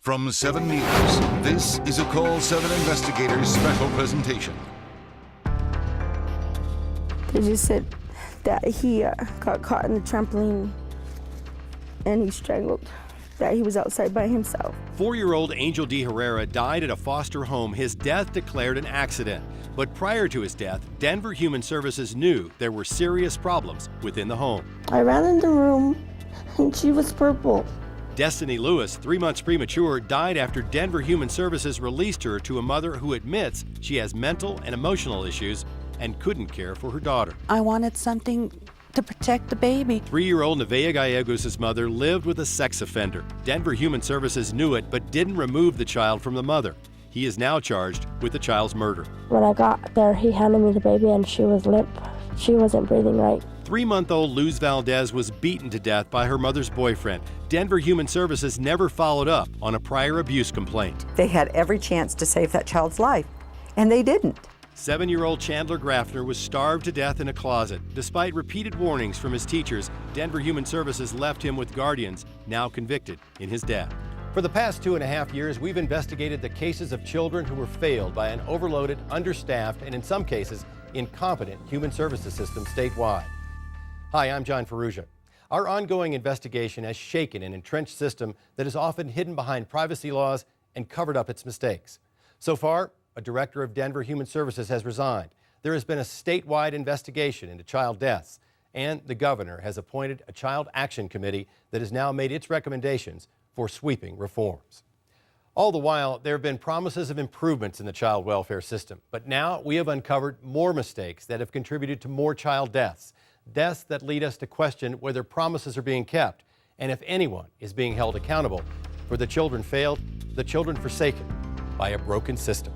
From 7 News, this is a Call 7 Investigators special presentation. They just said that he got caught in the trampoline and he strangled, that he was outside by himself. 4-year-old Angel D. Herrera died at a foster home, his death declared an accident. But prior to his death, Denver Human Services knew there were serious problems within the home. I ran in the room and she was purple. Destiny Lewis, 3 months premature, died after Denver Human Services released her to a mother who admits she has mental and emotional issues and couldn't care for her daughter. I wanted something to protect the baby. 3-year-old Nevaeh Gallegos' mother lived with a sex offender. Denver Human Services knew it but didn't remove the child from the mother. He is now charged with the child's murder. When I got there, he handed me the baby and she was limp. She wasn't breathing right. 3-month-old Luz Valdez was beaten to death by her mother's boyfriend. Denver Human Services never followed up on a prior abuse complaint. They had every chance to save that child's life, and they didn't. 7-year-old Chandler Graffner was starved to death in a closet. Despite repeated warnings from his teachers, Denver Human Services left him with guardians, now convicted in his death. For the past 2.5 years, we've investigated the cases of children who were failed by an overloaded, understaffed, and in some cases, incompetent human services system statewide. Hi, I'm John Ferrugia. Our ongoing investigation has shaken an entrenched system that is often hidden behind privacy laws and covered up its mistakes. So far, a director of Denver Human Services has resigned. There has been a statewide investigation into child deaths, and the governor has appointed a child action committee that has now made its recommendations for sweeping reforms. All the while, there have been promises of improvements in the child welfare system, but now we have uncovered more mistakes that have contributed to more child deaths. Deaths that lead us to question whether promises are being kept and if anyone is being held accountable for the children failed, the children forsaken by a broken system.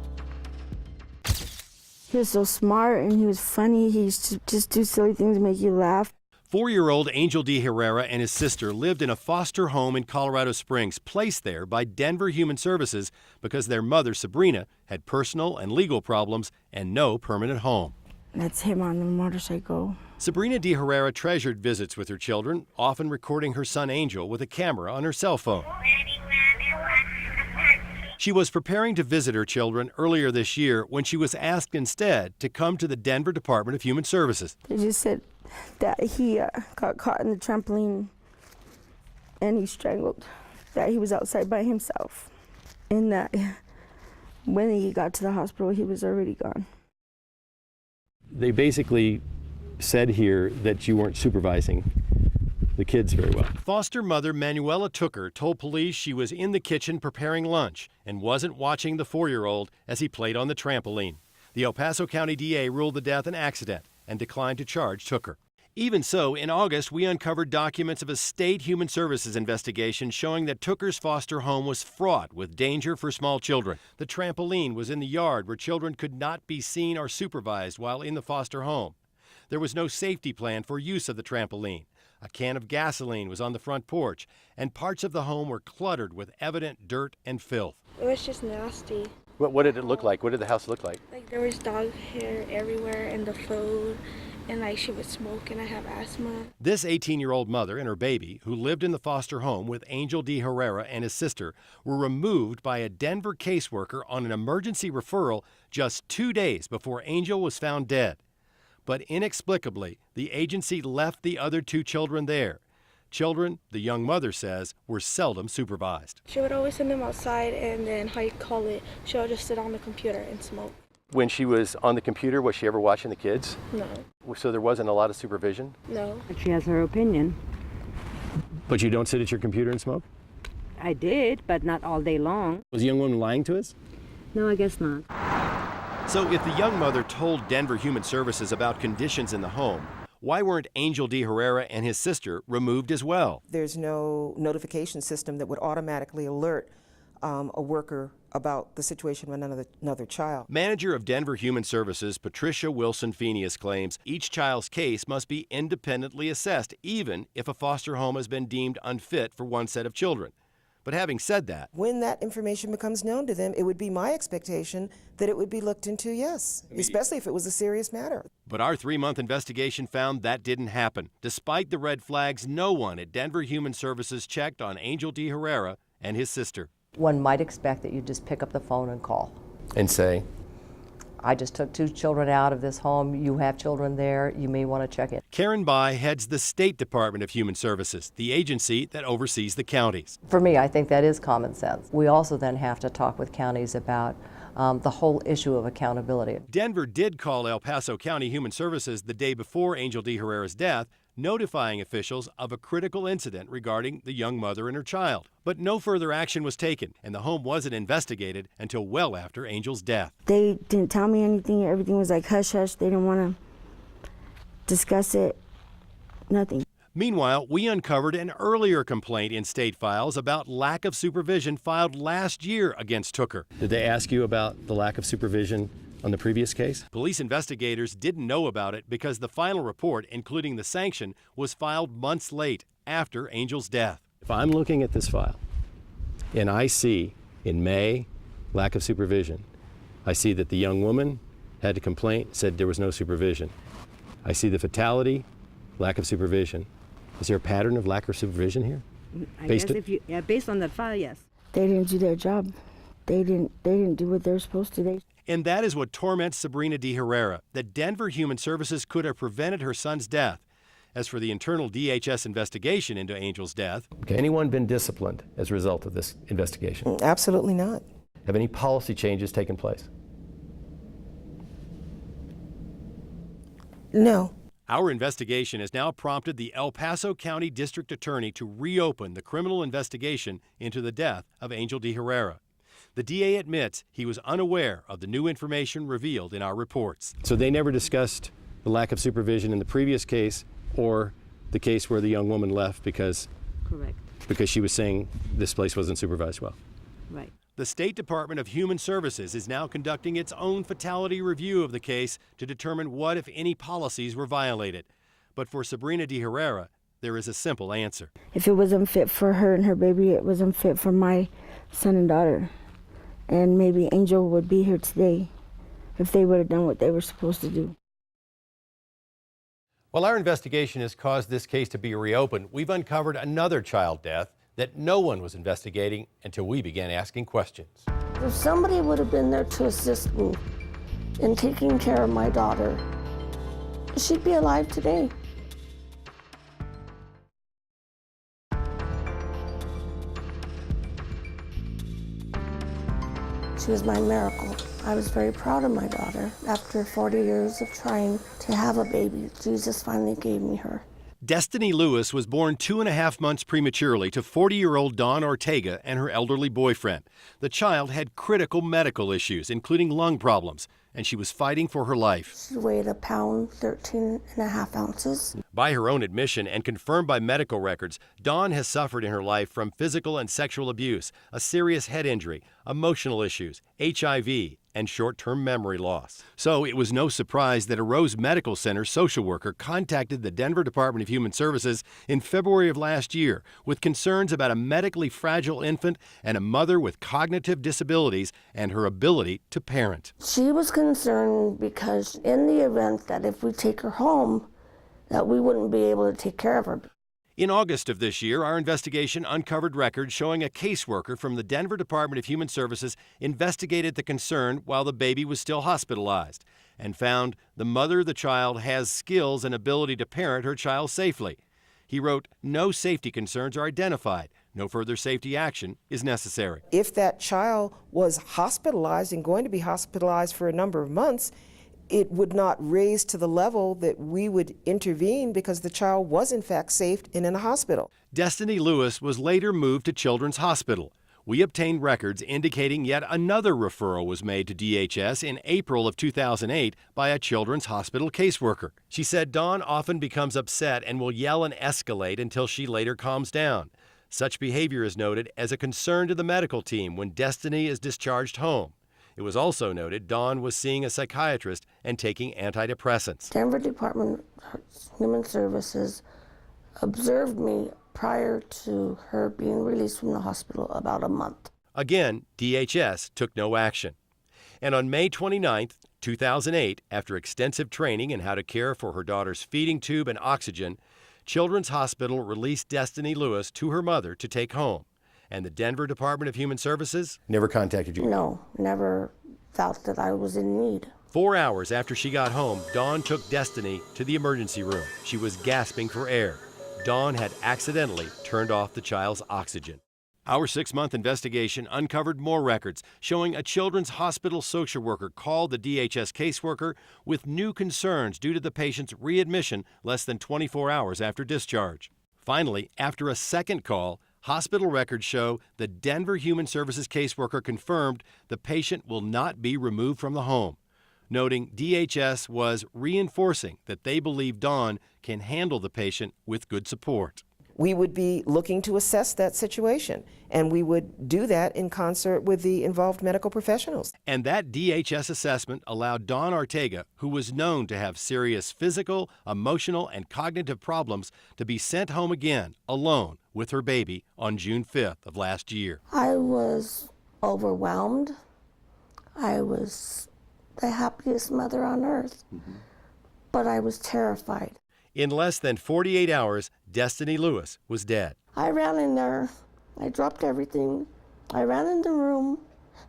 He was so smart and he was funny. He used to just do silly things to make you laugh. 4-year-old Angel D. Herrera and his sister lived in a foster home in Colorado Springs, placed there by Denver Human Services because their mother, Sabrina, had personal and legal problems and no permanent home. That's him on the motorcycle. Sabrina D. Herrera treasured visits with her children, often recording her son Angel with a camera on her cell phone. She was preparing to visit her children earlier this year when she was asked instead to come to the Denver Department of Human Services. They just said that he got caught in the trampoline and he strangled, that he was outside by himself, and that when he got to the hospital, he was already gone. They basically said here that you weren't supervising the kids very well. Foster mother Manuela Tooker told police she was in the kitchen preparing lunch and wasn't watching the 4-year-old as he played on the trampoline. The El Paso County DA ruled the death an accident and declined to charge Tooker. Even so, in August, we uncovered documents of a state human services investigation showing that Tooker's foster home was fraught with danger for small children. The trampoline was in the yard where children could not be seen or supervised while in the foster home. There was no safety plan for use of the trampoline. A can of gasoline was on the front porch, and parts of the home were cluttered with evident dirt and filth. It was just nasty. What did it look like? What did the house look like? Like there was dog hair everywhere and the food, and like she would smoke and I have asthma. This 18-year-old mother and her baby, who lived in the foster home with Angel D. Herrera and his sister, were removed by a Denver caseworker on an emergency referral just 2 days before Angel was found dead. But inexplicably, the agency left the other 2 children there. Children, the young mother says, were seldom supervised. She would always send them outside, and then, she would just sit on the computer and smoke. When she was on the computer, was she ever watching the kids? No. So there wasn't a lot of supervision? No. She has her opinion. But you don't sit at your computer and smoke? I did, but not all day long. Was the young woman lying to us? No, I guess not. So if the young mother told Denver Human Services about conditions in the home, why weren't Angel D. Herrera and his sister removed as well? There's no notification system that would automatically alert a worker about the situation with another child. Manager of Denver Human Services, Patricia Wilson-Phineas, claims each child's case must be independently assessed, even if a foster home has been deemed unfit for one set of children. But having said that, when that information becomes known to them, it would be my expectation that it would be looked into, yes, especially if it was a serious matter. But our 3-month investigation found that didn't happen. Despite the red flags, no one at Denver Human Services checked on Angel D. Herrera and his sister. One might expect that you just pick up the phone and call. And say, I just took 2 children out of this home. You have children there. You may want to check in. Karen Bai heads the State Department of Human Services, the agency that oversees the counties. For me, I think that is common sense. We also then have to talk with counties about the whole issue of accountability. Denver did call El Paso County Human Services the day before Angel D. Herrera's death, notifying officials of a critical incident regarding the young mother and her child. But no further action was taken, and the home wasn't investigated until well after Angel's death. They didn't tell me anything. Everything was like hush-hush. They didn't want to discuss it. Nothing. Meanwhile, we uncovered an earlier complaint in state files about lack of supervision filed last year against Tooker. Did they ask you about the lack of supervision on the previous case? Police investigators didn't know about it because the final report, including the sanction, was filed months late after Angel's death. If I'm looking at this file and I see in May lack of supervision, I see that the young woman had a complaint, said there was no supervision. I see the fatality, lack of supervision. Is there a pattern of lack of supervision here? Based on that file, yes. They didn't do their job. They didn't do what they were supposed to. And that is what torments Sabrina D. Herrera, that Denver Human Services could have prevented her son's death. As for the internal DHS investigation into Angel's death. Okay, anyone been disciplined as a result of this investigation? Absolutely not. Have any policy changes taken place? No. Our investigation has now prompted the El Paso County District Attorney to reopen the criminal investigation into the death of Angel D. Herrera. The DA admits he was unaware of the new information revealed in our reports. So they never discussed the lack of supervision in the previous case or the case where the young woman left because she was saying this place wasn't supervised well. Right. The State Department of Human Services is now conducting its own fatality review of the case to determine what, if any, policies were violated. But for Sabrina D. Herrera, there is a simple answer. If it was unfit for her and her baby, it was unfit for my son and daughter. And maybe Angel would be here today if they would have done what they were supposed to do. While our investigation has caused this case to be reopened, we've uncovered another child death that no one was investigating until we began asking questions. If somebody would have been there to assist me in taking care of my daughter, she'd be alive today. She was my miracle. I was very proud of my daughter. After 40 years of trying to have a baby, Jesus finally gave me her. Destiny Lewis was born 2.5 months prematurely to 40-year-old Dawn Ortega and her elderly boyfriend. The child had critical medical issues, including lung problems, and she was fighting for her life. She weighed 1 pound, 13.5 ounces. By her own admission and confirmed by medical records, Dawn has suffered in her life from physical and sexual abuse, a serious head injury, emotional issues, HIV, and short-term memory loss. So it was no surprise that a Rose Medical Center social worker contacted the Denver Department of Human Services in February of last year with concerns about a medically fragile infant and a mother with cognitive disabilities and her ability to parent. She was concerned because in the event that if we take her home, that we wouldn't be able to take care of her. In August of this year, our investigation uncovered records showing a caseworker from the Denver Department of Human Services investigated the concern while the baby was still hospitalized and found the mother of the child has skills and ability to parent her child safely. He wrote, "No safety concerns are identified. No further safety action is necessary." If that child was hospitalized and going to be hospitalized for a number of months, it would not raise to the level that we would intervene because the child was in fact safe and in a hospital. Destiny Lewis was later moved to Children's Hospital. We obtained records indicating yet another referral was made to DHS in April of 2008 by a Children's Hospital caseworker. She said Dawn often becomes upset and will yell and escalate until she later calms down. Such behavior is noted as a concern to the medical team when Destiny is discharged home. It was also noted Dawn was seeing a psychiatrist and taking antidepressants. Denver Department of Human Services observed me prior to her being released from the hospital about a month. Again, DHS took no action. And on May 29, 2008, after extensive training in how to care for her daughter's feeding tube and oxygen, Children's Hospital released Destiny Lewis to her mother to take home. And the Denver Department of Human Services never contacted you? No, never felt that I was in need. 4 hours after she got home, Dawn took Destiny to the emergency room. She was gasping for air. Dawn had accidentally turned off the child's oxygen. Our 6-month investigation uncovered more records showing a children's hospital social worker called the DHS caseworker with new concerns due to the patient's readmission less than 24 hours after discharge. Finally, after a second call, hospital records show the Denver Human Services caseworker confirmed the patient will not be removed from the home, noting DHS was reinforcing that they believe Dawn can handle the patient with good support. We would be looking to assess that situation, and we would do that in concert with the involved medical professionals. And that DHS assessment allowed Dawn Ortega, who was known to have serious physical, emotional, and cognitive problems, to be sent home again alone with her baby on June 5th of last year. I was overwhelmed. I was the happiest mother on earth, but I was terrified. In less than 48 hours, Destiny Lewis was dead. I ran in there. I dropped everything. I ran in the room,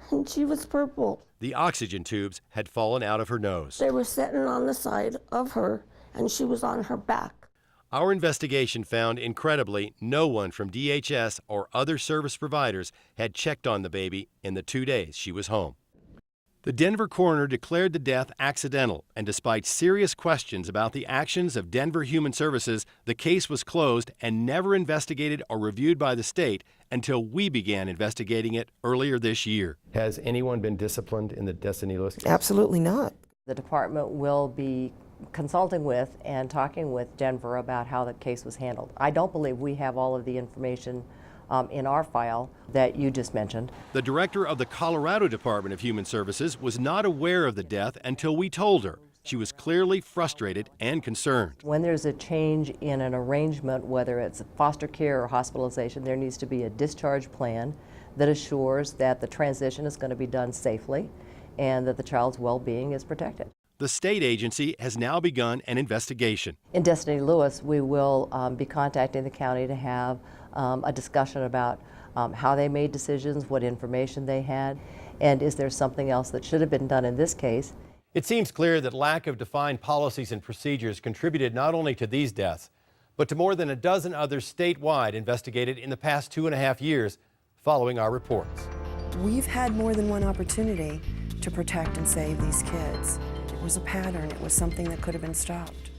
and she was purple. The oxygen tubes had fallen out of her nose. They were sitting on the side of her, and she was on her back. Our investigation found, incredibly, no one from DHS or other service providers had checked on the baby in the 2 days she was home. The Denver coroner declared the death accidental, and despite serious questions about the actions of Denver Human Services, the case was closed and never investigated or reviewed by the state until we began investigating it earlier this year. Has anyone been disciplined in the Destiny Lewis case? Absolutely not. The department will be consulting with and talking with Denver about how the case was handled. I don't believe we have all of the information in our file that you just mentioned. The director of the Colorado Department of Human Services was not aware of the death until we told her. She was clearly frustrated and concerned. When there's a change in an arrangement, whether it's foster care or hospitalization, there needs to be a discharge plan that assures that the transition is going to be done safely and that the child's well-being is protected. The state agency has now begun an investigation. In Destiny Lewis, we will be contacting the county to have a discussion about how they made decisions, what information they had, and is there something else that should have been done in this case. It seems clear that lack of defined policies and procedures contributed not only to these deaths, but to more than a dozen others statewide investigated in the past 2.5 years following our reports. We've had more than one opportunity to protect and save these kids. It was a pattern. It was something that could have been stopped.